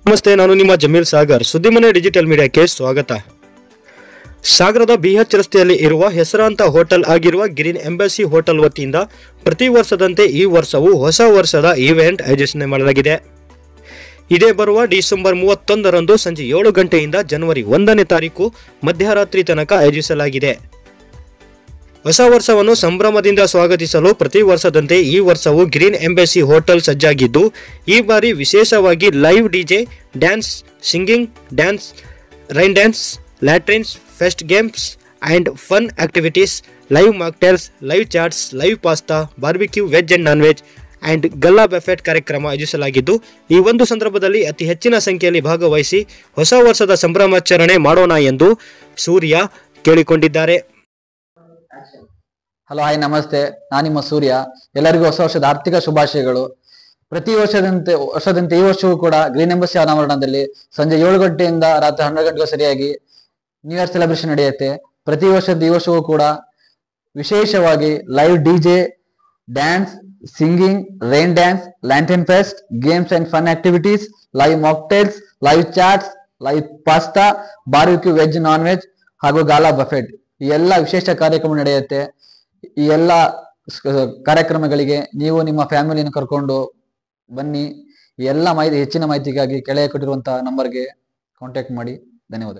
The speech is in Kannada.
ನಮಸ್ತೆ, ನಾನು ನಿಮ್ಮ ಜಮೀಲ್ ಸಾಗರ್. ಸುದ್ದಿಮನೆ ಡಿಜಿಟಲ್ ಮೀಡಿಯಾಕ್ಕೆ ಸ್ವಾಗತ. ಸಾಗರದ ಬಿಎಚ್ ರಸ್ತೆಯಲ್ಲಿ ಇರುವ ಹೆಸರಾಂತ ಹೋಟೆಲ್ ಆಗಿರುವ ಗ್ರೀನ್ ಎಂಬಸಿ ಹೋಟೆಲ್ ವತಿಯಿಂದ ಪ್ರತಿ ವರ್ಷದಂತೆ ಈ ವರ್ಷವೂ ಹೊಸ ವರ್ಷದ ಈವೆಂಟ್ ಆಯೋಜನೆ ಮಾಡಲಾಗಿದೆ. ಇದೇ ಬರುವ ಡಿಸೆಂಬರ್ 31ರಂದು ಸಂಜೆ 7 ಗಂಟೆಯಿಂದ ಜನವರಿ 1ನೇ ತಾರೀಕು ಮಧ್ಯರಾತ್ರಿ ತನಕ ಆಯೋಜಿಸಲಾಗಿದೆ. ಹೊಸ ವರ್ಷವನ್ನು ಸಂಭ್ರಮದಿಂದ ಸ್ವಾಗತಿಸಲು ಪ್ರತಿ ವರ್ಷದಂತೆ ಈ ವರ್ಷವೂ ಗ್ರೀನ್ ಎಂಬಸಿ ಹೋಟೆಲ್ ಸಜ್ಜಾಗಿದ್ದು, ಈ ಬಾರಿ ವಿಶೇಷವಾಗಿ live DJ, dance, singing, dance, rain dance, lanterns, fest games and fun activities, live mocktails, live chaats, live pasta, barbecue veg and non veg and gala buffet ಕಾರ್ಯಕ್ರಮ ಆಯೋಜಿಸಲಾಗಿದ್ದು, ಈ ಒಂದು ಸಂದರ್ಭದಲ್ಲಿ ಅತಿ ಹೆಚ್ಚಿನ ಸಂಖ್ಯೆಯಲ್ಲಿ ಭಾಗವಹಿಸಿ ಹೊಸ ವರ್ಷದ ಸಂಭ್ರಮಾಚರಣೆ ಮಾಡೋಣ ಎಂದು ಸೂರ್ಯ ಕೇಳಿಕೊಂಡಿದ್ದಾರೆ. ಹಲೋ, ಹಾಯ್, ನಮಸ್ತೆ. ನಾನು ನಿಮ್ಮ ಸೂರ್ಯ. ಎಲ್ಲರಿಗೂ ಹೊಸ ವರ್ಷದ ಆರ್ಥಿಕ ಶುಭಾಶಯಗಳು. ಪ್ರತಿ ವರ್ಷದಂತೆ ಈ ವರ್ಷವೂ ಕೂಡ ಗ್ರೀನ್ ಎಂಬಸಿ ಆವರಣದಲ್ಲಿ ಸಂಜೆ 7 ಗಂಟೆಯಿಂದ ರಾತ್ರಿ 12 ಗಂಟೆಗೂ ಸರಿಯಾಗಿ ನ್ಯೂ ಇಯರ್ ಸೆಲೆಬ್ರೇಷನ್ ನಡೆಯುತ್ತೆ. ಪ್ರತಿ ವರ್ಷದ ಈ ವರ್ಷವೂ ಕೂಡ ವಿಶೇಷವಾಗಿ live DJ, dance, singing, rain dance, lantern fest, games and fun activities, live mocktails, live chaats, live pasta, barbecue veg non veg ಹಾಗೂ ಗಾಲಾ ಬಫೆಟ್ ಈ ಎಲ್ಲ ವಿಶೇಷ ಕಾರ್ಯಕ್ರಮ ನಡೆಯುತ್ತೆ. ಈ ಎಲ್ಲ ಕಾರ್ಯಕ್ರಮಗಳಿಗೆ ನೀವು ನಿಮ್ಮ ಫ್ಯಾಮಿಲಿಯನ್ನು ಕರ್ಕೊಂಡು ಬನ್ನಿ. ಈ ಎಲ್ಲ ಹೆಚ್ಚಿನ ಮಾಹಿತಿಗಾಗಿ ಕೆಳಗೆ ಕೊಟ್ಟಿರುವಂತಹ ನಂಬರ್ಗೆ ಕಾಂಟ್ಯಾಕ್ಟ್ ಮಾಡಿ. ಧನ್ಯವಾದ.